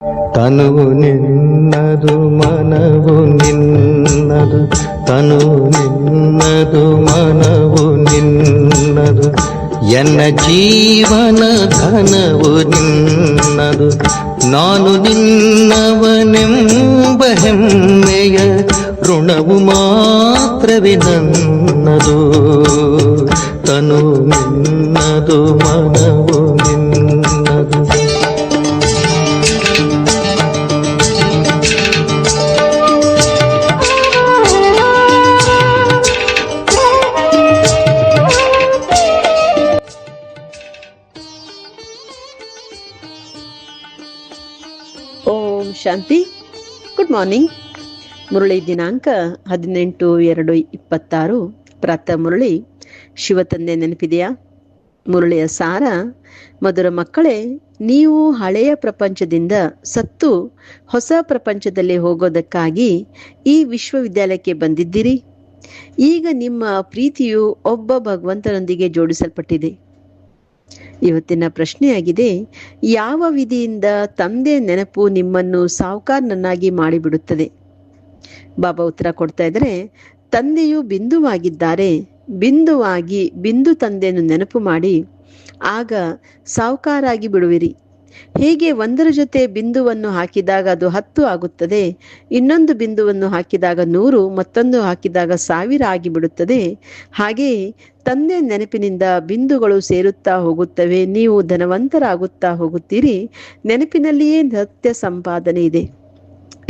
ತನುವು ನಿನ್ನದು ಮನವು ನಿನ್ನದು, ತನುವು ನಿನ್ನದು ಮನವು ನಿನ್ನದು, ಎನ್ನ ಜೀವನ ಘನವು ನಿನ್ನದು. ನಾನು ನಿನ್ನವನೆಂಬ ಹೆಮ್ಮೆಯ ಋಣವು ಮಾತ್ರವೇ ನನ್ನದು. ತನು ನಿನ್ನದು ಮನವು ನಿನ್ನದು. ಓಂ ಶಾಂತಿ. Good morning. ಮುರಳಿ ದಿನಾಂಕ 18/2/26. ಪ್ರಾತಃ ಮುರಳಿ. ಶಿವತಂದೆ ನೆನಪಿದೆಯಾ? ಮುರಳಿಯ ಸಾರ: ಮಧುರ ಮಕ್ಕಳೇ, ನೀವು ಹಳೆಯ ಪ್ರಪಂಚದಿಂದ ಸತ್ತು ಹೊಸ ಪ್ರಪಂಚದಲ್ಲಿ ಹೋಗೋದಕ್ಕಾಗಿ ಈ ವಿಶ್ವವಿದ್ಯಾಲಯಕ್ಕೆ ಬಂದಿದ್ದೀರಿ. ಈಗ ನಿಮ್ಮ ಪ್ರೀತಿಯು ಒಬ್ಬ ಭಗವಂತನೊಂದಿಗೆ ಜೋಡಿಸಲ್ಪಟ್ಟಿದೆ. ಇವತ್ತಿನ ಪ್ರಶ್ನೆಯಾಗಿದೆ: ಯಾವ ವಿಧಿಯಿಂದ ತಂದೆ ನೆನಪು ನಿಮ್ಮನ್ನು ಸಾಹುಕಾರನನ್ನಾಗಿ ಮಾಡಿಬಿಡುತ್ತದೆ? ಬಾಬಾ ಉತ್ತರ ಕೊಡ್ತಾ ಇದ್ದಾರೆ: ತಂದೆಯು ಬಿಂದುವಾಗಿದ್ದಾರೆ. ಬಿಂದುವಾಗಿ ಬಿಂದು ತಂದೆಯನ್ನು ನೆನಪು ಮಾಡಿ, ಆಗ ಸಾಹುಕಾರಾಗಿ ಬಿಡುವಿರಿ. ಹೇಗೆ ಒಂದರ ಜೊತೆ ಬಿಂದುವನ್ನು ಹಾಕಿದಾಗ ಅದು 10 ಆಗುತ್ತದೆ, ಇನ್ನೊಂದು ಬಿಂದುವನ್ನು ಹಾಕಿದಾಗ 100, ಮತ್ತೊಂದು ಹಾಕಿದಾಗ 1000 ಆಗಿಬಿಡುತ್ತದೆ, ಹಾಗೆಯೇ ತಂದೆ ನೆನಪಿನಿಂದ ಬಿಂದುಗಳು ಸೇರುತ್ತಾ ಹೋಗುತ್ತವೆ. ನೀವು ಧನವಂತರಾಗುತ್ತಾ ಹೋಗುತ್ತೀರಿ. ನೆನಪಿನಲ್ಲಿಯೇ ಸತ್ಯ ಸಂಪಾದನೆ ಇದೆ.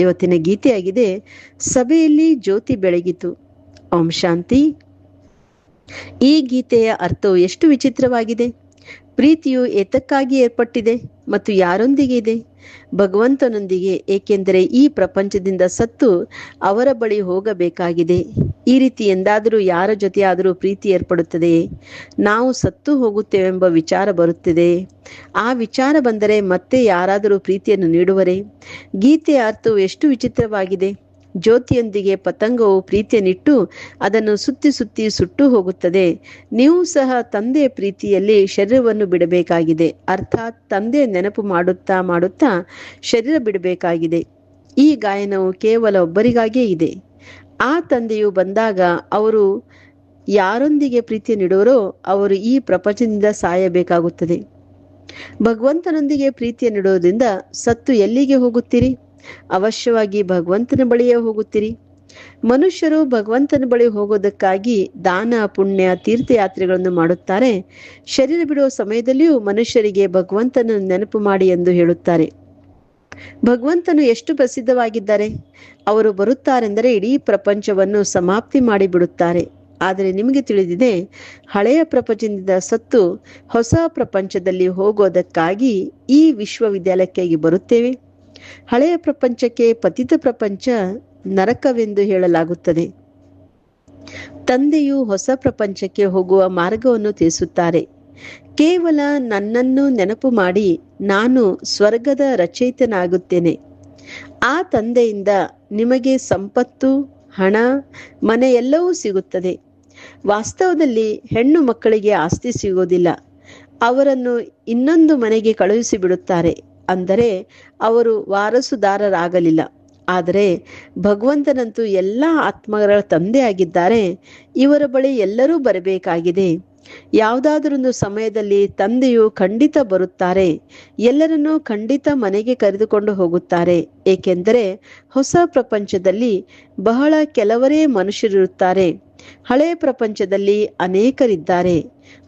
ಇವತ್ತಿನ ಗೀತೆಯಾಗಿದೆ: ಸಭೆಯಲ್ಲಿ ಜ್ಯೋತಿ ಬೆಳಗಿತು. ಓಂ ಶಾಂತಿ. ಈ ಗೀತೆಯ ಅರ್ಥವು ಎಷ್ಟು ವಿಚಿತ್ರವಾಗಿದೆ. ಪ್ರೀತಿಯು ಏತಕ್ಕಾಗಿ ಏರ್ಪಟ್ಟಿದೆ ಮತ್ತು ಯಾರೊಂದಿಗೆ ಇದೆ? ಭಗವಂತನೊಂದಿಗೆ. ಏಕೆಂದರೆ ಈ ಪ್ರಪಂಚದಿಂದ ಸತ್ತು ಅವರ ಬಳಿ ಹೋಗಬೇಕಾಗಿದೆ. ಈ ರೀತಿ ಎಂದಾದರೂ ಯಾರ ಜೊತೆಯಾದರೂ ಪ್ರೀತಿ ಏರ್ಪಡುತ್ತದೆಯೇ? ನಾವು ಸತ್ತು ಹೋಗುತ್ತೇವೆಂಬ ವಿಚಾರ ಬರುತ್ತಿದೆ. ಆ ವಿಚಾರ ಬಂದರೆ ಮತ್ತೆ ಯಾರಾದರೂ ಪ್ರೀತಿಯನ್ನು ನೀಡುವರೇ? ಗೀತೆಯ ಅರ್ಥವು ಎಷ್ಟು ವಿಚಿತ್ರವಾಗಿದೆ. ಜ್ಯೋತಿಯೊಂದಿಗೆ ಪತಂಗವು ಪ್ರೀತಿಯನ್ನಿಟ್ಟು ಅದನ್ನು ಸುತ್ತಿ ಸುತ್ತಿ ಸುಟ್ಟು ಹೋಗುತ್ತದೆ. ನೀವು ಸಹ ತಂದೆಯ ಪ್ರೀತಿಯಲ್ಲಿ ಶರೀರವನ್ನು ಬಿಡಬೇಕಾಗಿದೆ. ಅರ್ಥಾತ್ ತಂದೆ ನೆನಪು ಮಾಡುತ್ತಾ ಮಾಡುತ್ತಾ ಶರೀರ ಬಿಡಬೇಕಾಗಿದೆ. ಈ ಗಾಯನವು ಕೇವಲ ಒಬ್ಬರಿಗಾಗಿಯೇ ಇದೆ. ಆ ತಂದೆಯು ಬಂದಾಗ ಅವರು ಯಾರೊಂದಿಗೆ ಪ್ರೀತಿ ನೀಡುವರೋ ಅವರು ಈ ಪ್ರಪಂಚದಿಂದ ಸಾಯಬೇಕಾಗುತ್ತದೆ. ಭಗವಂತನೊಂದಿಗೆ ಪ್ರೀತಿಯನ್ನು ನೀಡುವುದರಿಂದ ಸತ್ತು ಎಲ್ಲಿಗೆ ಹೋಗುತ್ತೀರಿ? ಅವಶ್ಯವಾಗಿ ಭಗವಂತನ ಬಳಿಯೇ ಹೋಗುತ್ತೀರಿ. ಮನುಷ್ಯರು ಭಗವಂತನ ಬಳಿ ಹೋಗೋದಕ್ಕಾಗಿ ದಾನ, ಪುಣ್ಯ, ತೀರ್ಥಯಾತ್ರೆಗಳನ್ನು ಮಾಡುತ್ತಾರೆ. ಶರೀರ ಬಿಡುವ ಸಮಯದಲ್ಲಿಯೂ ಮನುಷ್ಯರಿಗೆ ಭಗವಂತನ ನೆನಪು ಮಾಡಿ ಎಂದು ಹೇಳುತ್ತಾರೆ. ಭಗವಂತನು ಎಷ್ಟು ಪ್ರಸಿದ್ಧವಾಗಿದ್ದಾರೆ. ಅವರು ಬರುತ್ತಾರೆಂದರೆ ಇಡೀ ಪ್ರಪಂಚವನ್ನು ಸಮಾಪ್ತಿ ಮಾಡಿಬಿಡುತ್ತಾರೆ. ಆದರೆ ನಿಮಗೆ ತಿಳಿದಿದೆ, ಹಳೆಯ ಪ್ರಪಂಚದಿಂದ ಸತ್ತು ಹೊಸ ಪ್ರಪಂಚದಲ್ಲಿ ಹೋಗೋದಕ್ಕಾಗಿ ಈ ವಿಶ್ವವಿದ್ಯಾಲಯಕ್ಕಾಗಿ ಬರುತ್ತೇವೆ. ಹಳೆಯ ಪ್ರಪಂಚಕ್ಕೆ ಪತಿತ ಪ್ರಪಂಚ ನರಕವೆಂದು ಹೇಳಲಾಗುತ್ತದೆ. ತಂದೆಯು ಹೊಸ ಪ್ರಪಂಚಕ್ಕೆ ಹೋಗುವ ಮಾರ್ಗವನ್ನು ತಿಳಿಸುತ್ತಾರೆ. ಕೇವಲ ನನ್ನನ್ನು ನೆನಪು ಮಾಡಿ ನಾನು ಸ್ವರ್ಗದ ರಚಯಿತನಾಗುತ್ತೇನೆ. ಆ ತಂದೆಯಿಂದ ನಿಮಗೆ ಸಂಪತ್ತು, ಹಣ, ಮನೆ ಎಲ್ಲವೂ ಸಿಗುತ್ತದೆ. ವಾಸ್ತವದಲ್ಲಿ ಹೆಣ್ಣು ಮಕ್ಕಳಿಗೆ ಆಸ್ತಿ ಸಿಗುವುದಿಲ್ಲ. ಅವರನ್ನು ಇನ್ನೊಂದು ಮನೆಗೆ ಕಳುಹಿಸಿ ಬಿಡುತ್ತಾರೆ. ಅಂದರೆ ಅವರು ವಾರಸುದಾರರಾಗಲಿಲ್ಲ. ಆದರೆ ಭಗವಂತನಂತೂ ಎಲ್ಲ ಆತ್ಮಗಳ ತಂದೆ ಆಗಿದ್ದಾರೆ. ಇವರ ಬಳಿ ಎಲ್ಲರೂ ಬರಬೇಕಾಗಿದೆ. ಯಾವುದಾದರೊಂದು ಸಮಯದಲ್ಲಿ ತಂದೆಯು ಖಂಡಿತ ಬರುತ್ತಾರೆ. ಎಲ್ಲರನ್ನೂ ಖಂಡಿತ ಮನೆಗೆ ಕರೆದುಕೊಂಡು ಹೋಗುತ್ತಾರೆ. ಏಕೆಂದರೆ ಹೊಸ ಪ್ರಪಂಚದಲ್ಲಿ ಬಹಳ ಕೆಲವರೇ ಮನುಷ್ಯರಿರುತ್ತಾರೆ. ಹಳೆಯ ಪ್ರಪಂಚದಲ್ಲಿ ಅನೇಕರಿದ್ದಾರೆ.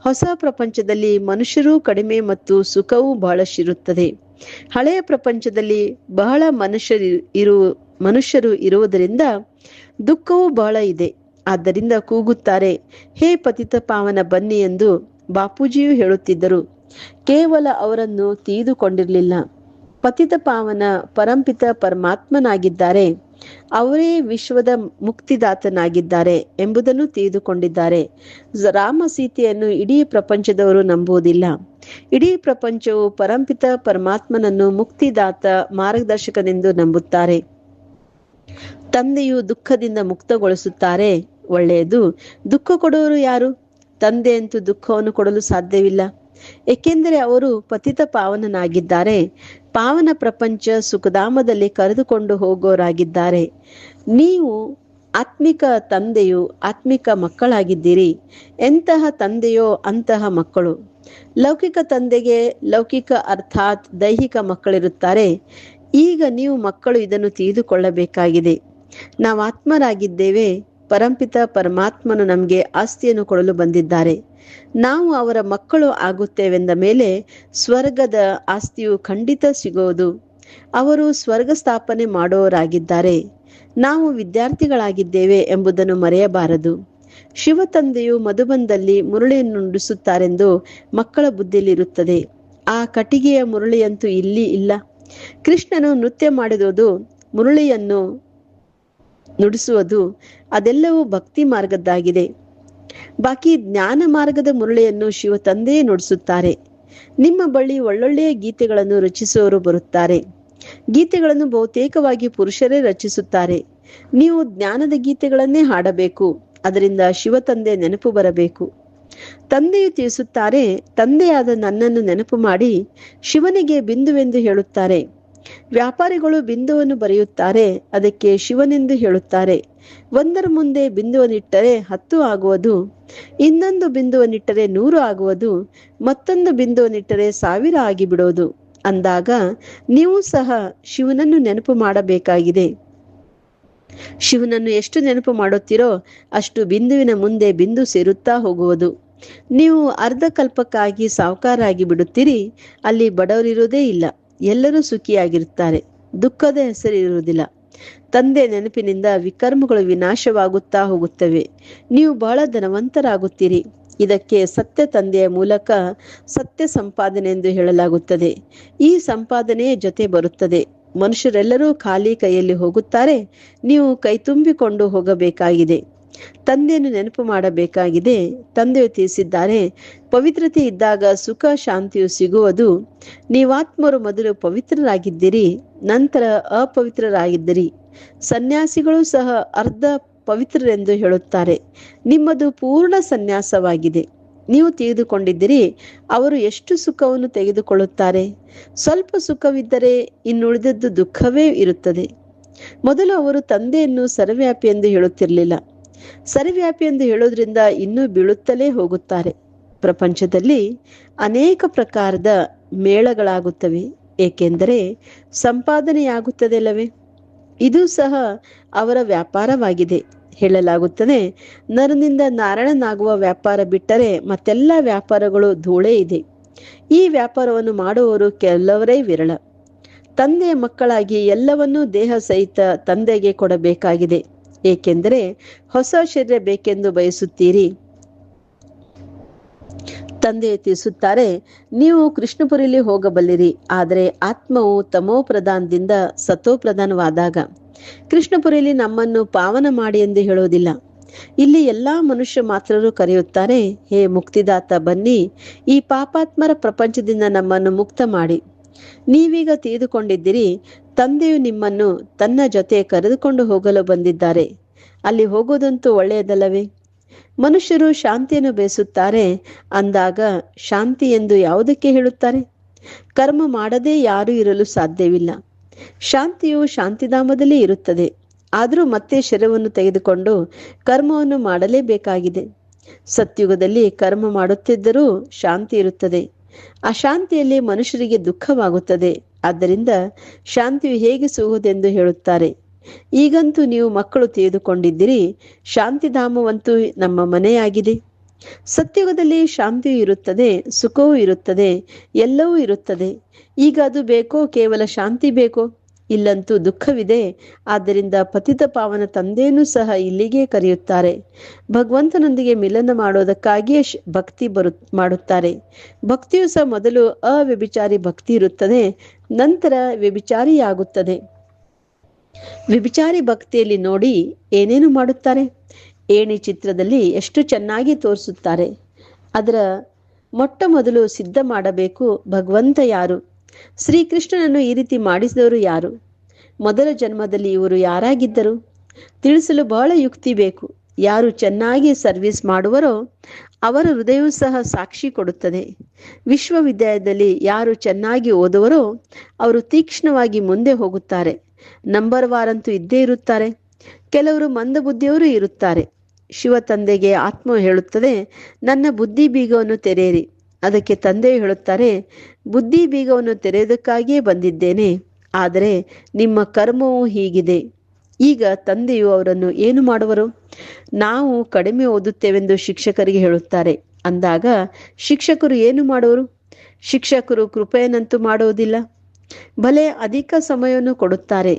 ಹೊಸ ಪ್ರಪಂಚದಲ್ಲಿ ಮನುಷ್ಯರೂ ಕಡಿಮೆ ಮತ್ತು ಸುಖವೂ ಬಹಳಷ್ಟಿರುತ್ತದೆ. ಹಳೆಯ ಪ್ರಪಂಚದಲ್ಲಿ ಬಹಳ ಮನುಷ್ಯರು ಇರುವುದರಿಂದ ದುಃಖವೂ ಬಹಳ ಇದೆ. ಆದ್ದರಿಂದ ಕೂಗುತ್ತಾರೆ, ಹೇ ಪತಿತ ಪಾವನ ಬನ್ನಿ ಎಂದು ಬಾಪೂಜಿಯು ಹೇಳುತ್ತಿದ್ದರು. ಕೇವಲ ಅವರನ್ನು ತಿಳಿದುಕೊಂಡಿರಲಿಲ್ಲ. ಪತಿತ ಪಾವನ ಪರಂಪಿತ ಪರಮಾತ್ಮನಾಗಿದ್ದಾರೆ. ಅವರೇ ವಿಶ್ವದ ಮುಕ್ತಿದಾತನಾಗಿದ್ದಾರೆ ಎಂಬುದನ್ನು ತಿಳಿದುಕೊಂಡಿದ್ದಾರೆ. ರಾಮ ಸೀತೆಯನ್ನು ಇಡೀ ಪ್ರಪಂಚದವರು ನಂಬುವುದಿಲ್ಲ. ಇಡೀ ಪ್ರಪಂಚವು ಪರಂಪಿತ ಪರಮಾತ್ಮನನ್ನು ಮುಕ್ತಿದಾತ ಮಾರ್ಗದರ್ಶಕನೆಂದು ನಂಬುತ್ತಾರೆ. ತಂದೆಯು ದುಃಖದಿಂದ ಮುಕ್ತಗೊಳಿಸುತ್ತಾರೆ. ಒಳ್ಳೆಯದು. ದುಃಖ ಕೊಡುವರು ಯಾರು? ತಂದೆ ಅಂತೂ ದುಃಖವನ್ನು ಕೊಡಲು ಸಾಧ್ಯವಿಲ್ಲ. ಏಕೆಂದರೆ ಅವರು ಪತಿತ ಪಾವನನಾಗಿದ್ದಾರೆ. ಪಾವನ ಪ್ರಪಂಚ ಸುಖಧಾಮದಲ್ಲಿ ಕರೆದುಕೊಂಡು ಹೋಗೋರಾಗಿದ್ದಾರೆ. ನೀವು ಆತ್ಮಿಕ ತಂದೆಯು ಆತ್ಮಿಕ ಮಕ್ಕಳಾಗಿದ್ದೀರಿ. ಎಂತಹ ತಂದೆಯೋ ಅಂತಹ ಮಕ್ಕಳು. ಲೌಕಿಕ ತಂದೆಗೆ ಲೌಕಿಕ ಅರ್ಥಾತ್ ದೈಹಿಕ ಮಕ್ಕಳಿರುತ್ತಾರೆ. ಈಗ ನೀವು ಮಕ್ಕಳು ಇದನ್ನು ತಿಳಿದುಕೊಳ್ಳಬೇಕಾಗಿದೆ. ನಾವು ಆತ್ಮರಾಗಿದ್ದೇವೆ. ಪರಂಪಿತ ಪರಮಾತ್ಮನು ನಮಗೆ ಆಸ್ತಿಯನ್ನು ಕೊಡಲು ಬಂದಿದ್ದಾರೆ. ನಾವು ಅವರ ಮಕ್ಕಳು ಆಗುತ್ತೇವೆಂದ ಮೇಲೆ ಸ್ವರ್ಗದ ಆಸ್ತಿಯು ಖಂಡಿತ ಸಿಗುವುದು. ಅವರು ಸ್ವರ್ಗ ಸ್ಥಾಪನೆ ಮಾಡೋರಾಗಿದ್ದಾರೆ. ನಾವು ವಿದ್ಯಾರ್ಥಿಗಳಾಗಿದ್ದೇವೆ ಎಂಬುದನ್ನು ಮರೆಯಬಾರದು. ಶಿವ ತಂದೆಯು ಮಧುಬಂದಲ್ಲಿ ಮುರಳಿಯನ್ನು ನುಡಿಸುತ್ತಾರೆಂದು ಮಕ್ಕಳ ಬುದ್ಧಿಯಲ್ಲಿರುತ್ತದೆ. ಆ ಕಟ್ಟಿಗೆಯ ಮುರಳಿಯಂತೂ ಇಲ್ಲಿ ಇಲ್ಲ. ಕೃಷ್ಣನು ನೃತ್ಯ ಮಾಡಿದುದು, ಮುರಳಿಯನ್ನು ನುಡಿಸುವುದು ಅದೆಲ್ಲವೂ ಭಕ್ತಿ ಮಾರ್ಗದ್ದಾಗಿದೆ. ಬಾಕಿ ಜ್ಞಾನ ಮಾರ್ಗದ ಮುರಳಿಯನ್ನು ಶಿವ ತಂದೆಯೇ ನುಡಿಸುತ್ತಾರೆ. ನಿಮ್ಮ ಬಳಿ ಒಳ್ಳೊಳ್ಳೆಯ ಗೀತೆಗಳನ್ನು ರಚಿಸುವವರು ಬರುತ್ತಾರೆ. ಗೀತೆಗಳನ್ನು ಬಹುತೇಕವಾಗಿ ಪುರುಷರೇ ರಚಿಸುತ್ತಾರೆ. ನೀವು ಜ್ಞಾನದ ಗೀತೆಗಳನ್ನೇ ಹಾಡಬೇಕು. ಅದರಿಂದ ಶಿವ ತಂದೆ ನೆನಪು ಬರಬೇಕು. ತಂದೆಯು ತಿಳಿಸುತ್ತಾರೆ, ತಂದೆಯಾದ ನನ್ನನ್ನು ನೆನಪು ಮಾಡಿ ಶಿವನಿಗೆ ಬಿಂದುವೆಂದು ಹೇಳುತ್ತಾರೆ. ವ್ಯಾಪಾರಿಗಳು ಬಿಂದುವನ್ನು ಬರೆಯುತ್ತಾರೆ, ಅದಕ್ಕೆ ಶಿವನೆಂದು ಹೇಳುತ್ತಾರೆ. ಒಂದರ ಮುಂದೆ ಬಿಂದುವನ್ನಿಟ್ಟರೆ 10 ಆಗುವುದು, ಇನ್ನೊಂದು ಬಿಂದುವನ್ನಿಟ್ಟರೆ 100 ಆಗುವುದು, ಮತ್ತೊಂದು ಬಿಂದುವನ್ನಿಟ್ಟರೆ 1000 ಆಗಿಬಿಡೋದು. ಅಂದಾಗ ನೀವು ಸಹ ಶಿವನನ್ನು ನೆನಪು ಮಾಡಬೇಕಾಗಿದೆ. ಶಿವನನ್ನು ಎಷ್ಟು ನೆನಪು ಮಾಡುತ್ತೀರೋ ಅಷ್ಟು ಬಿಂದುವಿನ ಮುಂದೆ ಬಿಂದು ಸೇರುತ್ತಾ ಹೋಗುವುದು. ನೀವು ಅರ್ಧ ಕಲ್ಪಕ್ಕಾಗಿ ಸಾಹುಕಾರಾಗಿ ಬಿಡುತ್ತೀರಿ. ಅಲ್ಲಿ ಬಡವರಿರುವುದೇ ಇಲ್ಲ. ಎಲ್ಲರೂ ಸುಖಿಯಾಗಿರುತ್ತಾರೆ. ದುಃಖದ ಹೆಸರಿರುವುದಿಲ್ಲ. ತಂದೆ ನೆನಪಿನಿಂದ ವಿಕರ್ಮಗಳು ವಿನಾಶವಾಗುತ್ತಾ ಹೋಗುತ್ತವೆ. ನೀವು ಬಹಳ ಧನವಂತರಾಗುತ್ತೀರಿ. ಇದಕ್ಕೆ ಸತ್ಯ ತಂದೆಯ ಮೂಲಕ ಸತ್ಯ ಸಂಪಾದನೆ ಎಂದು ಹೇಳಲಾಗುತ್ತದೆ. ಈ ಸಂಪಾದನೆಯ ಜೊತೆ ಬರುತ್ತದೆ. ಮನುಷ್ಯರೆಲ್ಲರೂ ಖಾಲಿ ಕೈಯಲ್ಲಿ ಹೋಗುತ್ತಾರೆ. ನೀವು ಕೈ ತುಂಬಿಕೊಂಡು ಹೋಗಬೇಕಾಗಿದೆ. ತಂದೆಯನ್ನು ನೆನಪು ಮಾಡಬೇಕಾಗಿದೆ. ತಂದೆಯು ತಿಳಿಸಿದ್ದಾರೆ, ಪವಿತ್ರತೆ ಇದ್ದಾಗ ಸುಖ ಶಾಂತಿಯು ಸಿಗುವುದು. ನೀವಾತ್ಮರು ಮೊದಲು ಪವಿತ್ರರಾಗಿದ್ದೀರಿ, ನಂತರ ಅಪವಿತ್ರರಾಗಿದ್ದೀರಿ. ಸನ್ಯಾಸಿಗಳು ಸಹ ಅರ್ಧ ಪವಿತ್ರರೆಂದು ಹೇಳುತ್ತಾರೆ. ನಿಮ್ಮದು ಪೂರ್ಣ ಸನ್ಯಾಸವಾಗಿದೆ. ನೀವು ತಿಳಿದುಕೊಂಡಿದ್ದೀರಿ. ಅವರು ಎಷ್ಟು ಸುಖವನ್ನು ತೆಗೆದುಕೊಳ್ಳುತ್ತಾರೆ. ಸ್ವಲ್ಪ ಸುಖವಿದ್ದರೆ ಇನ್ನುಳಿದದ್ದು ದುಃಖವೇ ಇರುತ್ತದೆ. ಮೊದಲು ಅವರು ತಂದೆಯನ್ನು ಸರ್ವವ್ಯಾಪಿ ಎಂದು ಹೇಳುತ್ತಿರಲಿಲ್ಲ. ಸರ್ವವ್ಯಾಪಿ ಎಂದು ಹೇಳೋದ್ರಿಂದ ಇನ್ನೂ ಬೀಳುತ್ತಲೇ ಹೋಗುತ್ತಾರೆ. ಪ್ರಪಂಚದಲ್ಲಿ ಅನೇಕ ಪ್ರಕಾರದ ಮೇಳಗಳಾಗುತ್ತವೆ. ಏಕೆಂದರೆ ಸಂಪಾದನೆಯಾಗುತ್ತದೆ ಅಲ್ಲವೇ? ಇದು ಸಹ ಅವರ ವ್ಯಾಪಾರವಾಗಿದೆ. ಹೇಳಲಾಗುತ್ತದೆ, ನರನಿಂದ ನಾರಾಯಣನಾಗುವ ವ್ಯಾಪಾರ ಬಿಟ್ಟರೆ ಮತ್ತೆಲ್ಲ ವ್ಯಾಪಾರಗಳು ಧೂಳೇ ಇದೆ. ಈ ವ್ಯಾಪಾರವನ್ನು ಮಾಡುವವರು ಕೆಲವರೇ ವಿರಳ. ತಂದೆಯ ಮಕ್ಕಳಾಗಿ ಎಲ್ಲವನ್ನೂ ದೇಹ ಸಹಿತ ತಂದೆಗೆ ಕೊಡಬೇಕಾಗಿದೆ. ಏಕೆಂದರೆ ಹೊಸ ಶರೀರ ಬೇಕೆಂದು ಬಯಸುತ್ತೀರಿ. ತಂದೆಯು ತಿಳಿಸುತ್ತಾರೆ, ನೀವು ಕೃಷ್ಣಪುರಿಯಲ್ಲಿ ಹೋಗಬಲ್ಲಿರಿ. ಆದರೆ ಆತ್ಮವು ತಮೋ ಪ್ರಧಾನದಿಂದ ಸತೋ ಪ್ರಧಾನವಾದಾಗ ಕೃಷ್ಣಪುರಿಯಲ್ಲಿ ನಮ್ಮನ್ನು ಪಾವನ ಮಾಡಿ ಎಂದು ಹೇಳುವುದಿಲ್ಲ. ಇಲ್ಲಿ ಎಲ್ಲಾ ಮನುಷ್ಯ ಮಾತ್ರರು ಕರೆಯುತ್ತಾರೆ, ಹೇ ಮುಕ್ತಿದಾತ, ಬನ್ನಿ ಈ ಪಾಪಾತ್ಮರ ಪ್ರಪಂಚದಿಂದ ನಮ್ಮನ್ನು ಮುಕ್ತ ಮಾಡಿ. ನೀವೀಗ ತಿಳಿದುಕೊಂಡಿದ್ದೀರಿ, ತಂದೆಯು ನಿಮ್ಮನ್ನು ತನ್ನ ಜೊತೆ ಕರೆದುಕೊಂಡು ಹೋಗಲು ಬಂದಿದ್ದಾರೆ. ಅಲ್ಲಿ ಹೋಗೋದಂತೂ ಒಳ್ಳೆಯದಲ್ಲವೇ? ಮನುಷ್ಯರು ಶಾಂತಿಯನ್ನು ಬಯಸುತ್ತಾರೆ. ಅಂದಾಗ ಶಾಂತಿ ಎಂದು ಯಾವುದಕ್ಕೆ ಹೇಳುತ್ತಾರೆ? ಕರ್ಮ ಮಾಡದೇ ಯಾರೂ ಇರಲು ಸಾಧ್ಯವಿಲ್ಲ. ಶಾಂತಿಯು ಶಾಂತಿಧಾಮದಲ್ಲಿ ಇರುತ್ತದೆ. ಆದರೂ ಮತ್ತೆ ಶರೀರವನ್ನು ತೆಗೆದುಕೊಂಡು ಕರ್ಮವನ್ನು ಮಾಡಲೇಬೇಕಾಗಿದೆ. ಸತ್ಯುಗದಲ್ಲಿ ಕರ್ಮ ಮಾಡುತ್ತಿದ್ದರೂ ಶಾಂತಿ ಇರುತ್ತದೆ. ಅಶಾಂತಿಯಲ್ಲಿ ಮನುಷ್ಯರಿಗೆ ದುಃಖವಾಗುತ್ತದೆ. ಆದ್ದರಿಂದ ಶಾಂತಿಯು ಹೇಗೆ ಸಿಗುವುದೆಂದು ಹೇಳುತ್ತಾರೆ. ಈಗಂತೂ ನೀವು ಮಕ್ಕಳು ತಿಳಿದುಕೊಂಡಿದ್ದೀರಿ, ಶಾಂತಿಧಾಮವಂತೂ ನಮ್ಮ ಮನೆಯಾಗಿದೆ. ಸತ್ಯುಗದಲ್ಲಿ ಶಾಂತಿಯೂ ಇರುತ್ತದೆ, ಸುಖವೂ ಇರುತ್ತದೆ, ಎಲ್ಲವೂ ಇರುತ್ತದೆ. ಈಗ ಅದು ಬೇಕೋ? ಕೇವಲ ಶಾಂತಿ ಬೇಕೋ? ಇಲ್ಲಂತೂ ದುಃಖವಿದೆ. ಆದ್ದರಿಂದ ಪತಿತ ಪಾವನ ತಂದೆಯನ್ನು ಸಹ ಇಲ್ಲಿಗೆ ಕರೆಯುತ್ತಾರೆ. ಭಗವಂತನೊಂದಿಗೆ ಮಿಲನ ಮಾಡೋದಕ್ಕಾಗಿಯೇ ಭಕ್ತಿ ಮಾಡುತ್ತಾರೆ. ಭಕ್ತಿಯು ಸಹ ಮೊದಲು ಅವ್ಯಭಿಚಾರಿ ಭಕ್ತಿ ಇರುತ್ತದೆ, ನಂತರ ವ್ಯಭಿಚಾರಿಯಾಗುತ್ತದೆ. ವ್ಯಭಿಚಾರಿ ಭಕ್ತಿಯಲ್ಲಿ ನೋಡಿ ಏನೇನು ಮಾಡುತ್ತಾರೆ. ಏಣಿ ಚಿತ್ರದಲ್ಲಿ ಎಷ್ಟು ಚೆನ್ನಾಗಿ ತೋರಿಸುತ್ತಾರೆ. ಅದರ ಮೊಟ್ಟ ಮೊದಲು ಸಿದ್ಧ ಮಾಡಬೇಕು, ಭಗವಂತ ಯಾರು, ಶ್ರೀಕೃಷ್ಣನನ್ನು ಈ ರೀತಿ ಮಾಡಿಸಿದವರು ಯಾರು, ಮೊದಲ ಜನ್ಮದಲ್ಲಿ ಇವರು ಯಾರಾಗಿದ್ದರು ತಿಳಿಸಲು ಬಹಳ ಯುಕ್ತಿ ಬೇಕು. ಯಾರು ಚೆನ್ನಾಗಿ ಸರ್ವಿಸ್ ಮಾಡುವರೋ ಅವರ ಹೃದಯವೂ ಸಹ ಸಾಕ್ಷಿ ಕೊಡುತ್ತದೆ. ವಿಶ್ವವಿದ್ಯಾಲಯದಲ್ಲಿ ಯಾರು ಚೆನ್ನಾಗಿ ಓದುವರೋ ಅವರು ತೀಕ್ಷ್ಣವಾಗಿ ಮುಂದೆ ಹೋಗುತ್ತಾರೆ. ನಂಬರ್ ವಾರಂತೂ ಇದ್ದೇ ಇರುತ್ತಾರೆ. ಕೆಲವರು ಮಂದಬುದ್ಧಿಯವರು ಇರುತ್ತಾರೆ. ಶಿವ ತಂದೆಗೆ ಆತ್ಮ ಹೇಳುತ್ತದೆ, ನನ್ನ ಬುದ್ಧಿ ಬೀಗವನ್ನು ತೆರೆಯಿರಿ. ಅದಕ್ಕೆ ತಂದೆಯು ಹೇಳುತ್ತಾರೆ, ಬುದ್ಧಿ ಬೀಗವನ್ನು ತೆರೆಯುವುದಕ್ಕಾಗಿಯೇ ಬಂದಿದ್ದೇನೆ, ಆದರೆ ನಿಮ್ಮ ಕರ್ಮವು ಹೀಗಿದೆ. ಈಗ ತಂದೆಯು ಅವರನ್ನು ಏನು ಮಾಡುವರು? ನಾವು ಕಡಿಮೆ ಓದುತ್ತೇವೆಂದು ಶಿಕ್ಷಕರಿಗೆ ಹೇಳುತ್ತಾರೆ. ಅಂದಾಗ ಶಿಕ್ಷಕರು ಏನು ಮಾಡುವರು? ಶಿಕ್ಷಕರು ಕೃಪೆಯನ್ನಂತೂ ಮಾಡುವುದಿಲ್ಲ. ಭಲೆ ಅಧಿಕ ಸಮಯವನ್ನು ಕೊಡುತ್ತಾರೆ,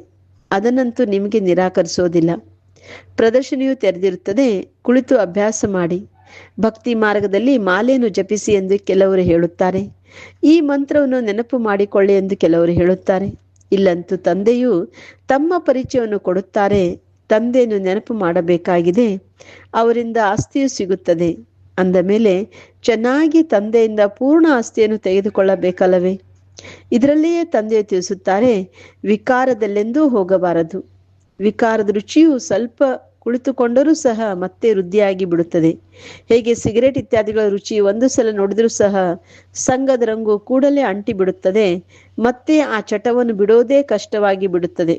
ಅದನ್ನಂತೂ ನಿಮಗೆ ನಿರಾಕರಿಸೋದಿಲ್ಲ. ಪ್ರದರ್ಶನಿಯು ತೆರೆದಿರುತ್ತದೆ, ಕುಳಿತು ಅಭ್ಯಾಸ ಮಾಡಿ. ಭಕ್ತಿ ಮಾರ್ಗದಲ್ಲಿ ಮಾಲೆಯನ್ನು ಜಪಿಸಿ ಎಂದು ಕೆಲವರು ಹೇಳುತ್ತಾರೆ. ಈ ಮಂತ್ರವನ್ನು ನೆನಪು ಮಾಡಿಕೊಳ್ಳಿ ಎಂದು ಕೆಲವರು ಹೇಳುತ್ತಾರೆ. ಇಲ್ಲಂತೂ ತಂದೆಯು ತಮ್ಮ ಪರಿಚಯವನ್ನು ಕೊಡುತ್ತಾರೆ. ತಂದೆಯನ್ನು ನೆನಪು ಮಾಡಬೇಕಾಗಿದೆ, ಅವರಿಂದ ಆಸ್ತಿಯು ಸಿಗುತ್ತದೆ. ಅಂದ ಮೇಲೆ ಚೆನ್ನಾಗಿ ತಂದೆಯಿಂದ ಪೂರ್ಣ ಆಸ್ತಿಯನ್ನು ತೆಗೆದುಕೊಳ್ಳಬೇಕಲ್ಲವೇ? ಇದರಲ್ಲಿಯೇ ತಂದೆಯು ತಿಳಿಸುತ್ತಾರೆ, ವಿಕಾರದಲ್ಲೆಂದೂ ಹೋಗಬಾರದು. ವಿಕಾರದ ರುಚಿಯು ಸ್ವಲ್ಪ ಕುಳಿತುಕೊಂಡರೂ ಸಹ ಮತ್ತೆ ವೃದ್ಧಿಯಾಗಿ ಬಿಡುತ್ತದೆ. ಹೇಗೆ ಸಿಗರೇಟ್ ಇತ್ಯಾದಿಗಳ ರುಚಿ ಒಂದು ಸಲ ನೋಡಿದರೂ ಸಹ ಸಂಗದ ರಂಗು ಕೂಡಲೇ ಅಂಟಿ ಬಿಡುತ್ತದೆ, ಮತ್ತೆ ಆ ಚಟವನ್ನು ಬಿಡೋದೇ ಕಷ್ಟವಾಗಿ ಬಿಡುತ್ತದೆ.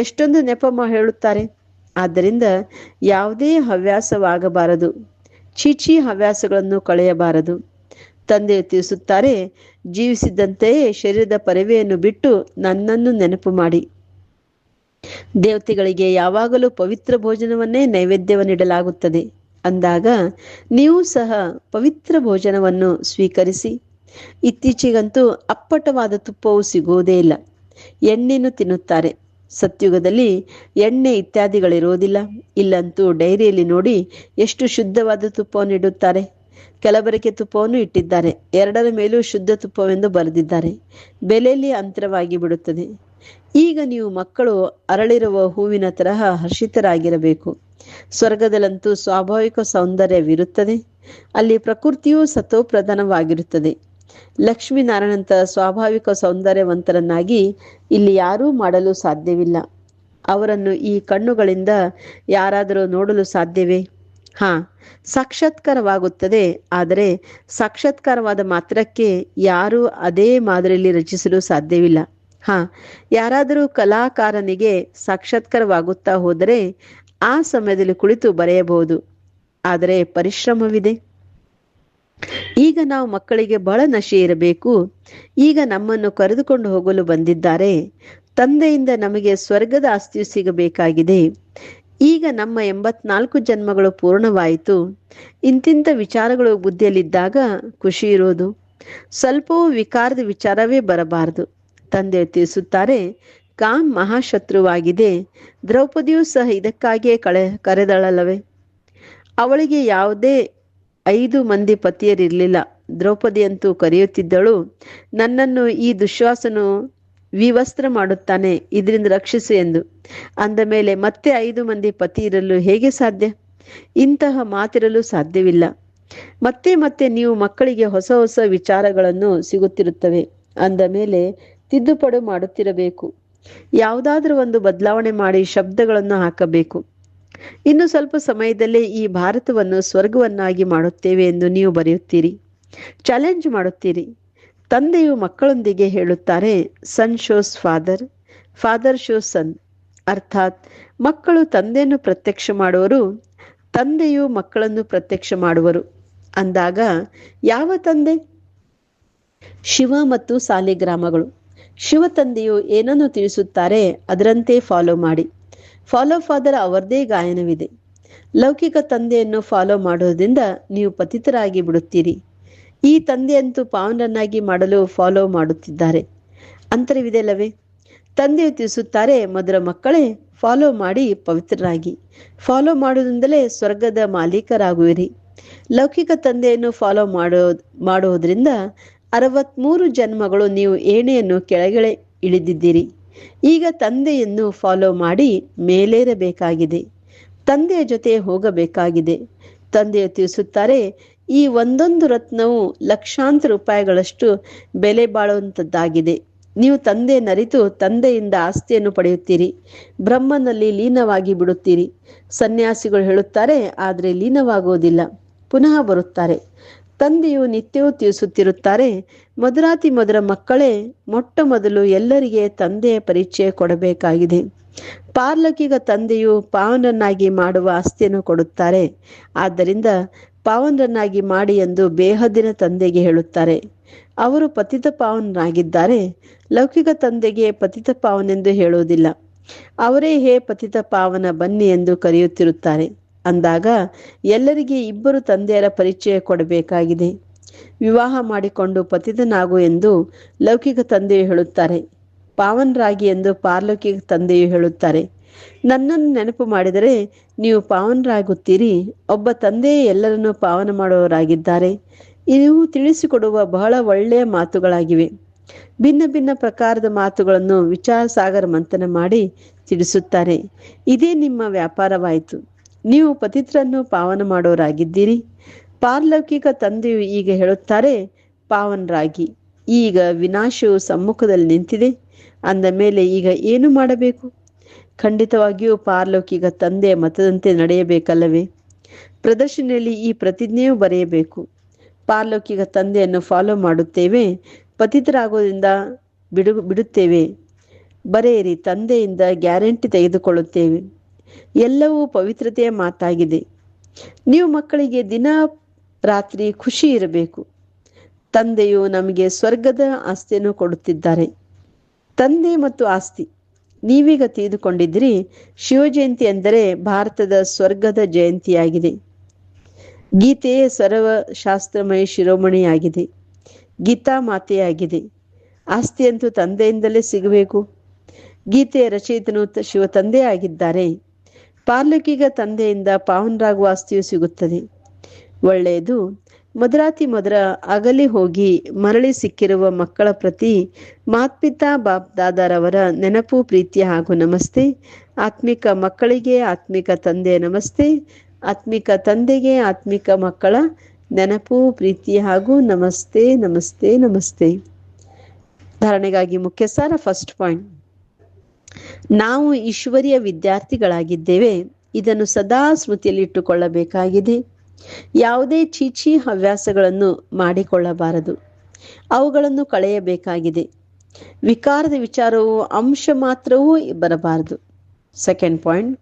ಎಷ್ಟೊಂದು ನೆಪ ಹೇಳುತ್ತಾರೆ. ಆದ್ದರಿಂದ ಯಾವುದೇ ಹವ್ಯಾಸವಾಗಬಾರದು, ಚೀಚಿ ಹವ್ಯಾಸಗಳನ್ನು ಕಳೆಯಬಾರದು. ತಂದೆಯು ತಿಳಿಸುತ್ತಾರೆ, ಜೀವಿಸಿದಂತೆಯೇ ಶರೀರದ ಪರಿವೆಯನ್ನು ಬಿಟ್ಟು ನನ್ನನ್ನು ನೆನಪು ಮಾಡಿ. ದೇವತೆಗಳಿಗೆ ಯಾವಾಗಲೂ ಪವಿತ್ರ ಭೋಜನವನ್ನೇ ನೈವೇದ್ಯವನ್ನಿಡಲಾಗುತ್ತದೆ. ಅಂದಾಗ ನೀವು ಸಹ ಪವಿತ್ರ ಭೋಜನವನ್ನು ಸ್ವೀಕರಿಸಿ. ಇತ್ತೀಚೆಗಂತೂ ಅಪ್ಪಟವಾದ ತುಪ್ಪವು ಸಿಗುವುದೇ ಇಲ್ಲ. ಎಣ್ಣೆಯನ್ನು ತಿನ್ನುತ್ತಾರೆ. ಸತ್ಯುಗದಲ್ಲಿ ಎಣ್ಣೆ ಇತ್ಯಾದಿಗಳಿರೋದಿಲ್ಲ. ಇಲ್ಲಂತೂ ಡೈರಿಯಲ್ಲಿ ನೋಡಿ ಎಷ್ಟು ಶುದ್ಧವಾದ ತುಪ್ಪವನ್ನು ಇಡುತ್ತಾರೆ. ಕಲಬೆರಕೆ ತುಪ್ಪವನ್ನು ಇಟ್ಟಿದ್ದಾರೆ. ಎರಡರ ಮೇಲೂ ಶುದ್ಧ ತುಪ್ಪವೆಂದು ಬರೆದಿದ್ದಾರೆ. ಬೆಲೆಯಲ್ಲಿ ಅಂತರವಾಗಿ ಬಿಡುತ್ತದೆ. ಈಗ ನೀವು ಮಕ್ಕಳು ಅರಳಿರುವ ಹೂವಿನ ತರಹ ಹರ್ಷಿತರಾಗಿರಬೇಕು. ಸ್ವರ್ಗದಲ್ಲಂತೂ ಸ್ವಾಭಾವಿಕ ಸೌಂದರ್ಯವಿರುತ್ತದೆ. ಅಲ್ಲಿ ಪ್ರಕೃತಿಯೂ ಸತೋಪ್ರಧಾನವಾಗಿರುತ್ತದೆ. ಲಕ್ಷ್ಮೀನಾರಾಯಣಂತ ಸ್ವಾಭಾವಿಕ ಸೌಂದರ್ಯವಂತರನ್ನಾಗಿ ಇಲ್ಲಿ ಯಾರೂ ಮಾಡಲು ಸಾಧ್ಯವಿಲ್ಲ. ಅವರನ್ನು ಈ ಕಣ್ಣುಗಳಿಂದ ಯಾರಾದರೂ ನೋಡಲು ಸಾಧ್ಯವೇ? ಸಾಕ್ಷಾತ್ಕಾರವಾಗುತ್ತದೆ. ಆದರೆ ಸಾಕ್ಷಾತ್ಕಾರವಾದ ಮಾತ್ರಕ್ಕೆ ಯಾರೂ ಅದೇ ಮಾದರಿಯಲ್ಲಿ ರಚಿಸಲು ಸಾಧ್ಯವಿಲ್ಲ. ಯಾರಾದರೂ ಕಲಾಕಾರನಿಗೆ ಸಾಕ್ಷಾತ್ಕಾರವಾಗುತ್ತಾ ಹೋದರೆ ಆ ಸಮಯದಲ್ಲಿ ಕುಳಿತು ಬರೆಯಬಹುದು. ಆದರೆ ಪರಿಶ್ರಮವಿದೆ. ಈಗ ನಾವು ಮಕ್ಕಳಿಗೆ ಬಹಳ ನಶೆ ಇರಬೇಕು. ಈಗ ನಮ್ಮನ್ನು ಕರೆದುಕೊಂಡು ಹೋಗಲು ಬಂದಿದ್ದಾರೆ. ತಂದೆಯಿಂದ ನಮಗೆ ಸ್ವರ್ಗದ ಆಸ್ತಿಯು ಸಿಗಬೇಕಾಗಿದೆ. ಈಗ ನಮ್ಮ 84 ಜನ್ಮಗಳು ಪೂರ್ಣವಾಯಿತು. ಇಂತಿಂಥ ವಿಚಾರಗಳು ಬುದ್ಧಿಯಲ್ಲಿದ್ದಾಗ ಖುಷಿ ಇರೋದು. ಸ್ವಲ್ಪವೂ ವಿಕಾರದ ವಿಚಾರವೇ ಬರಬಾರದು. ತಂದೆ ತಿಳಿಸುತ್ತಾರೆ, ಕಾಮ್ ಮಹಾಶತ್ರುವಾಗಿದೆ. ದ್ರೌಪದಿಯೂ ಸಹ ಇದಕ್ಕಾಗಿಯೇ ಕರೆದಳಲ್ಲವೇ? ಅವಳಿಗೆ ಯಾವುದೇ 5 ಮಂದಿ ಪತಿಯರಿರಲಿಲ್ಲ. ದ್ರೌಪದಿಯಂತೂ ಕರೆಯುತ್ತಿದ್ದಳು, ನನ್ನನ್ನು ಈ ದುಶ್ವಾಸನು ವಿವಸ್ತ್ರ ಮಾಡುತ್ತಾನೆ, ಇದರಿಂದ ರಕ್ಷಿಸು ಎಂದು. ಅಂದ ಮೇಲೆ ಮತ್ತೆ 5 ಮಂದಿ ಪತಿ ಇರಲು ಹೇಗೆ ಸಾಧ್ಯ? ಇಂತಹ ಮಾತಿರಲು ಸಾಧ್ಯವಿಲ್ಲ. ಮತ್ತೆ ಮತ್ತೆ ನೀವು ಮಕ್ಕಳಿಗೆ ಹೊಸ ಹೊಸ ವಿಚಾರಗಳನ್ನು ಸಿಗುತ್ತಿರುತ್ತವೆ. ಅಂದ ಮೇಲೆ ತಿದ್ದುಪಡಿ ಮಾಡುತ್ತಿರಬೇಕು. ಯಾವುದಾದ್ರೂ ಒಂದು ಬದಲಾವಣೆ ಮಾಡಿ ಶಬ್ದಗಳನ್ನು ಹಾಕಬೇಕು. ಇನ್ನು ಸ್ವಲ್ಪ ಸಮಯದಲ್ಲೇ ಈ ಭಾರತವನ್ನು ಸ್ವರ್ಗವನ್ನಾಗಿ ಮಾಡುತ್ತೇವೆ ಎಂದು ನೀವು ಬರೆಯುತ್ತೀರಿ, ಚಾಲೆಂಜ್ ಮಾಡುತ್ತೀರಿ. ತಂದೆಯು ಮಕ್ಕಳೊಂದಿಗೆ ಹೇಳುತ್ತಾರೆ, ಸನ್ ಶೋಸ್ ಫಾದರ್, ಫಾದರ್ ಶೋಸ್ ಸನ್. ಅರ್ಥಾತ್ ಮಕ್ಕಳು ತಂದೆಯನ್ನು ಪ್ರತ್ಯಕ್ಷ ಮಾಡುವರು, ತಂದೆಯು ಮಕ್ಕಳನ್ನು ಪ್ರತ್ಯಕ್ಷ ಮಾಡುವರು. ಅಂದಾಗ ಯಾವ ತಂದೆ? ಶಿವ ಮತ್ತು ಸಾಲಿಗ್ರಾಮಗಳು. ಶಿವ ತಂದೆಯು ಏನನ್ನು ತಿಳಿಸುತ್ತಾರೆ ಅದರಂತೆ ಫಾಲೋ ಮಾಡಿ. ಫಾಲೋ ಫಾದರ್ ಅವರದೇ ಗಾಯನವಿದೆ. ಲೌಕಿಕ ತಂದೆಯನ್ನು ಫಾಲೋ ಮಾಡೋದ್ರಿಂದ ನೀವು ಪತಿತರಾಗಿ ಬಿಡುತ್ತೀರಿ. ಈ ತಂದೆಯಂತೂ ಪಾವನನ್ನಾಗಿ ಮಾಡಲು ಫಾಲೋ ಮಾಡುತ್ತಿದ್ದಾರೆ. ಅಂತರವಿದೆಯಲ್ಲವೇ? ತಂದೆಯು ತಿಳಿಸುತ್ತಾರೆ, ಮಧುರ ಮಕ್ಕಳೇ, ಫಾಲೋ ಮಾಡಿ ಪವಿತ್ರರಾಗಿ. ಫಾಲೋ ಮಾಡುವುದರಿಂದಲೇ ಸ್ವರ್ಗದ ಮಾಲೀಕರಾಗುವಿರಿ. ಲೌಕಿಕ ತಂದೆಯನ್ನು ಫಾಲೋ ಮಾಡುವುದರಿಂದ 63 ಜನ್ಮಗಳು ನೀವು ಏಣೆಯನ್ನು ಕೆಳಗಡೆ ಇಳಿದಿದ್ದೀರಿ. ಈಗ ತಂದೆಯನ್ನು ಫಾಲೋ ಮಾಡಿ ಮೇಲೇರಬೇಕಾಗಿದೆ. ತಂದೆಯ ಜೊತೆ ಹೋಗಬೇಕಾಗಿದೆ. ತಂದೆಯು ತಿಳಿಸುತ್ತಾರೆ, ಈ ಒಂದೊಂದು ರತ್ನವು ಲಕ್ಷಾಂತರ ರೂಪಾಯಿಗಳಷ್ಟು ಬೆಲೆ ಬಾಳುವಂಥದ್ದಾಗಿದೆ. ನೀವು ತಂದೆಯನ್ನರಿತು ತಂದೆಯಿಂದ ಆಸ್ತಿಯನ್ನು ಪಡೆಯುತ್ತೀರಿ. ಬ್ರಹ್ಮನಲ್ಲಿ ಲೀನವಾಗಿ ಬಿಡುತ್ತೀರಿ. ಸನ್ಯಾಸಿಗಳು ಹೇಳುತ್ತಾರೆ, ಆದರೆ ಲೀನವಾಗುವುದಿಲ್ಲ. ಪುನಃ ಬರುತ್ತಾರೆ. ತಂದೆಯು ನಿತ್ಯವೂ ತಿಳಿಸುತ್ತಿರುತ್ತಾರೆ, ಮಧುರಾತಿ ಮಧುರ ಮಕ್ಕಳೇ, ಮೊಟ್ಟ ಮೊದಲು ಎಲ್ಲರಿಗೆ ತಂದೆಯ ಪರಿಚಯ ಕೊಡಬೇಕಾಗಿದೆ. ಪಾರ್ಲೌಕಿಕ ತಂದೆಯು ಪಾವನನ್ನಾಗಿ ಮಾಡುವ ಆಸ್ತಿಯನ್ನು ಕೊಡುತ್ತಾರೆ. ಆದ್ದರಿಂದ ಪಾವನರನ್ನಾಗಿ ಮಾಡಿ ಎಂದು ಬೇಹದ್ದಿನ ತಂದೆಗೆ ಹೇಳುತ್ತಾರೆ. ಅವರು ಪತಿತ ಪಾವನರಾಗಿದ್ದಾರೆ. ಲೌಕಿಕ ತಂದೆಗೆ ಪತಿತ ಪಾವನೆಂದು ಹೇಳುವುದಿಲ್ಲ. ಅವರೇ ಹೇ ಪತಿತ ಪಾವನ ಬನ್ನಿ ಎಂದು ಕರೆಯುತ್ತಿರುತ್ತಾರೆ. ಅಂದಾಗ ಎಲ್ಲರಿಗೆ ಇಬ್ಬರು ತಂದೆಯರ ಪರಿಚಯ ಕೊಡಬೇಕಾಗಿದೆ. ವಿವಾಹ ಮಾಡಿಕೊಂಡು ಪತಿತನಾಗು ಎಂದು ಲೌಕಿಕ ತಂದೆಯು ಹೇಳುತ್ತಾರೆ. ಪಾವನರಾಗಿ ಎಂದು ಪಾರಲೌಕಿಕ ತಂದೆಯು ಹೇಳುತ್ತಾರೆ. ನನ್ನನ್ನು ನೆನಪು ಮಾಡಿದರೆ ನೀವು ಪಾವನರಾಗುತ್ತೀರಿ. ಒಬ್ಬ ತಂದೆಯೇ ಎಲ್ಲರನ್ನೂ ಪಾವನ ಮಾಡುವವರಾಗಿದ್ದಾರೆ. ಇವು ತಿಳಿಸಿಕೊಡುವ ಬಹಳ ಒಳ್ಳೆಯ ಮಾತುಗಳಾಗಿವೆ. ಭಿನ್ನ ಭಿನ್ನ ಪ್ರಕಾರದ ಮಾತುಗಳನ್ನು ವಿಚಾರ ಸಾಗರ ಮಂಥನ ಮಾಡಿ ತಿಳಿಸುತ್ತಾರೆ. ಇದೇ ನಿಮ್ಮ ವ್ಯಾಪಾರವಾಯಿತು. ನೀವು ಪತಿತರನ್ನು ಪಾವನ ಮಾಡೋರಾಗಿದ್ದೀರಿ. ಪಾರಲೌಕಿಕ ತಂದೆಯು ಈಗ ಹೇಳುತ್ತಾರೆ, ಪಾವನರಾಗಿ. ಈಗ ವಿನಾಶವು ಸಮ್ಮುಖದಲ್ಲಿ ನಿಂತಿದೆ. ಅಂದ ಮೇಲೆ ಈಗ ಏನು ಮಾಡಬೇಕು? ಖಂಡಿತವಾಗಿಯೂ ಪಾರಲೌಕಿಕ ತಂದೆಯ ಮತದಂತೆ ನಡೆಯಬೇಕಲ್ಲವೇ? ಪ್ರದರ್ಶನೆಯಲ್ಲಿ ಈ ಪ್ರತಿಜ್ಞೆಯೂ ಬರೆಯಬೇಕು. ಪಾರಲೌಕಿಕ ತಂದೆಯನ್ನು ಫಾಲೋ ಮಾಡುತ್ತೇವೆ, ಪತಿತರಾಗೋದ್ರಿಂದ ಬಿಡುತ್ತೇವೆ. ಬರೆಯಿರಿ, ತಂದೆಯಿಂದ ಗ್ಯಾರಂಟಿ ತೆಗೆದುಕೊಳ್ಳುತ್ತೇವೆ. ಎಲ್ಲವೂ ಪವಿತ್ರತೆಯ ಮಾತಾಗಿದೆ. ನೀವು ಮಕ್ಕಳಿಗೆ ದಿನ ರಾತ್ರಿ ಖುಷಿ ಇರಬೇಕು. ತಂದೆಯು ನಮಗೆ ಸ್ವರ್ಗದ ಆಸ್ತಿಯನ್ನು ಕೊಡುತ್ತಿದ್ದಾರೆ. ತಂದೆ ಮತ್ತು ಆಸ್ತಿ ನೀವೀಗ ತಿಳಿದುಕೊಂಡಿದ್ದೀರಿ. ಶಿವಜಯಂತಿ ಎಂದರೆ ಭಾರತದ ಸ್ವರ್ಗದ ಜಯಂತಿಯಾಗಿದೆ. ಗೀತೆಯೇ ಸರ್ವಶಾಸ್ತ್ರಮಯ ಶಿರೋಮಣಿಯಾಗಿದೆ. ಗೀತಾ ಮಾತೆಯಾಗಿದೆ. ಆಸ್ತಿಯಂತೂ ತಂದೆಯಿಂದಲೇ ಸಿಗಬೇಕು. ಗೀತೆಯ ರಚಯಿತನು ಶಿವ ತಂದೆ ಆಗಿದ್ದಾರೆ. ಪಾರಲೌಕಿಕ ತಂದೆಯಿಂದ ಪಾವನರಾಗುವ ಆಸ್ತಿಯು ಸಿಗುತ್ತದೆ. ಒಳ್ಳೆಯದು. ಮಧುರಾತಿ ಮಧುರ ಅಗಲಿ ಹೋಗಿ ಮರಳಿ ಸಿಕ್ಕಿರುವ ಮಕ್ಕಳ ಪ್ರತಿ ಮಾತ್ಪಿತಾ ಬಾಪ್ ದಾದಾರವರ ನೆನಪು, ಪ್ರೀತಿ ಹಾಗೂ ನಮಸ್ತೆ. ಆತ್ಮಿಕ ಮಕ್ಕಳಿಗೆ ಆತ್ಮಿಕ ತಂದೆಯ ನಮಸ್ತೆ. ಆತ್ಮಿಕ ತಂದೆಗೆ ಆತ್ಮಿಕ ಮಕ್ಕಳ ನೆನಪು, ಪ್ರೀತಿ ಹಾಗೂ ನಮಸ್ತೆ ನಮಸ್ತೆ ನಮಸ್ತೆ. ಧಾರಣೆಗಾಗಿ ಮುಖ್ಯ ಸಾರ. ಫಸ್ಟ್ ಪಾಯಿಂಟ್, ನಾವು ಈಶ್ವರಿಯ ವಿದ್ಯಾರ್ಥಿಗಳಾಗಿದ್ದೇವೆ. ಇದನ್ನು ಸದಾ ಸ್ಮೃತಿಯಲ್ಲಿ ಇಟ್ಟುಕೊಳ್ಳಬೇಕಾಗಿದೆ. ಯಾವುದೇ ಚೀಚಿ ಹವ್ಯಾಸಗಳನ್ನು ಮಾಡಿಕೊಳ್ಳಬಾರದು. ಅವುಗಳನ್ನು ಕಳೆಯಬೇಕಾಗಿದೆ. ವಿಕಾರದ ವಿಚಾರವು ಅಂಶ ಮಾತ್ರವೂ ಬರಬಾರದು. ಸೆಕೆಂಡ್ ಪಾಯಿಂಟ್,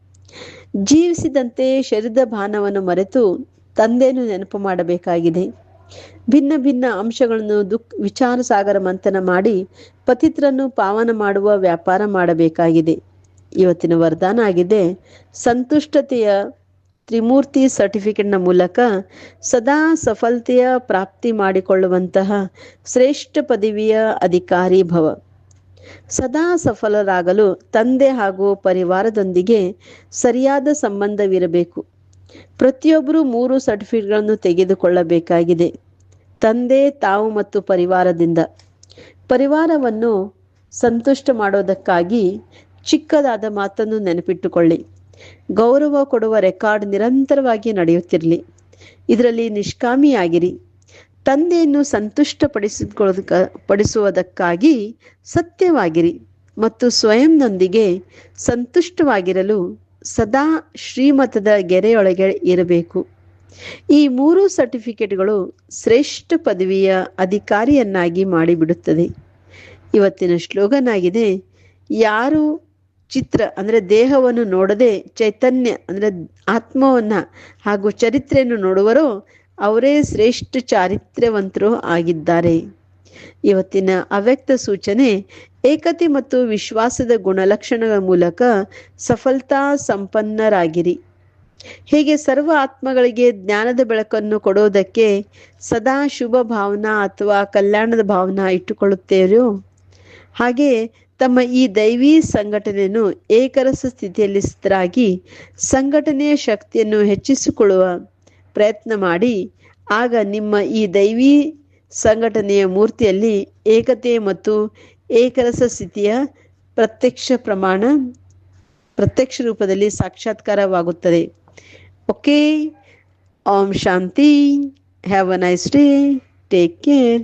ಜೀವಿಸಿದಂತೆ ಶರೀರದ ಭಾನವನ್ನು ಮರೆತು ತಂದೆಯನ್ನು ನೆನಪು ಮಾಡಬೇಕಾಗಿದೆ. ಭಿನ್ನ ಭಿನ್ನ ಅಂಶಗಳನ್ನು ವಿಚಾರ ಸಾಗರ ಮಂಥನ ಮಾಡಿ ಪತಿತರನ್ನು ಪಾವನ ಮಾಡುವ ವ್ಯಾಪಾರ ಮಾಡಬೇಕಾಗಿದೆ. ಇವತ್ತಿನ ವರದಾನ ಆಗಿದೆ, ಸಂತುಷ್ಟತೆಯ ತ್ರಿಮೂರ್ತಿ ಸರ್ಟಿಫಿಕೇಟ್ನ ಮೂಲಕ ಸದಾ ಸಫಲತೆಯ ಪ್ರಾಪ್ತಿ ಮಾಡಿಕೊಳ್ಳುವಂತಹ ಶ್ರೇಷ್ಠ ಪದವಿಯ ಅಧಿಕಾರಿ ಭವ. ಸದಾ ಸಫಲರಾಗಲು ತಂದೆ ಹಾಗೂ ಪರಿವಾರದೊಂದಿಗೆ ಸರಿಯಾದ ಸಂಬಂಧವಿರಬೇಕು. ಪ್ರತಿಯೊಬ್ಬರೂ 3 ಸರ್ಟಿಫಿಕೇಟ್ಗಳನ್ನು ತೆಗೆದುಕೊಳ್ಳಬೇಕಾಗಿದೆ. ತಂದೆ, ತಾವು ಮತ್ತು ಪರಿವಾರದಿಂದ. ಪರಿವಾರವನ್ನು ಸಂತುಷ್ಟ ಮಾಡೋದಕ್ಕಾಗಿ ಚಿಕ್ಕದಾದ ಮಾತನ್ನು ನೆನಪಿಟ್ಟುಕೊಳ್ಳಿ. ಗೌರವ ಕೊಡುವ ರೆಕಾರ್ಡ್ ನಿರಂತರವಾಗಿ ನಡೆಯುತ್ತಿರಲಿ. ಇದರಲ್ಲಿ ನಿಷ್ಕಾಮಿಯಾಗಿರಿ. ತಂದೆಯನ್ನು ಪಡಿಸುವುದಕ್ಕಾಗಿ ಸತ್ಯವಾಗಿರಿ ಮತ್ತು ಸ್ವಯಂನೊಂದಿಗೆ ಸಂತುಷ್ಟವಾಗಿರಲು ಸದಾ ಶ್ರೀಮತದ ಗೆರೆಯೊಳಗೆ ಇರಬೇಕು. ಈ 3 ಸರ್ಟಿಫಿಕೇಟ್ಗಳು ಶ್ರೇಷ್ಠ ಪದವಿಯ ಅಧಿಕಾರಿಯನ್ನಾಗಿ ಮಾಡಿಬಿಡುತ್ತದೆ. ಇವತ್ತಿನ ಸ್ಲೋಗನ್ ಆಗಿದೆ, ಯಾರು ಚಿತ್ರ ಅಂದರೆ ದೇಹವನ್ನು ನೋಡದೆ ಚೈತನ್ಯ ಅಂದರೆ ಆತ್ಮವನ್ನು ಹಾಗೂ ಚರಿತ್ರೆಯನ್ನು ನೋಡುವರೋ ಅವರೇ ಶ್ರೇಷ್ಠ ಚಾರಿತ್ರ್ಯವಂತರು ಆಗಿದ್ದಾರೆ. ಇವತ್ತಿನ ಅವ್ಯಕ್ತ ಸೂಚನೆ, ಏಕತೆ ಮತ್ತು ವಿಶ್ವಾಸದ ಗುಣಲಕ್ಷಣಗಳ ಮೂಲಕ ಸಫಲತಾ ಸಂಪನ್ನರಾಗಿರಿ. ಹೇಗೆ ಸರ್ವ ಆತ್ಮಗಳಿಗೆ ಜ್ಞಾನದ ಬೆಳಕನ್ನು ಕೊಡೋದಕ್ಕೆ ಸದಾ ಶುಭ ಭಾವನಾ ಅಥವಾ ಕಲ್ಯಾಣದ ಭಾವನಾ ಇಟ್ಟುಕೊಳ್ಳುತ್ತೇರೋ, ಹಾಗೆ ತಮ್ಮ ಈ ದೈವಿ ಸಂಘಟನೆಯನ್ನು ಏಕರಸ ಸ್ಥಿತಿಯಲ್ಲಿ ಸ್ಥಿತರಾಗಿ ಸಂಘಟನೆಯ ಶಕ್ತಿಯನ್ನು ಹೆಚ್ಚಿಸಿಕೊಳ್ಳುವ ಪ್ರಯತ್ನ ಮಾಡಿ. ಆಗ ನಿಮ್ಮ ಈ ದೈವಿ ಸಂಘಟನೆಯ ಮೂರ್ತಿಯಲ್ಲಿ ಏಕತೆ ಮತ್ತು ಏಕರಸ ಸ್ಥಿತಿಯ ಪ್ರತ್ಯಕ್ಷ ರೂಪದಲ್ಲಿ ಸಾಕ್ಷಾತ್ಕಾರವಾಗುತ್ತದೆ. Okay. Om Shanti. Have a nice day. Take care.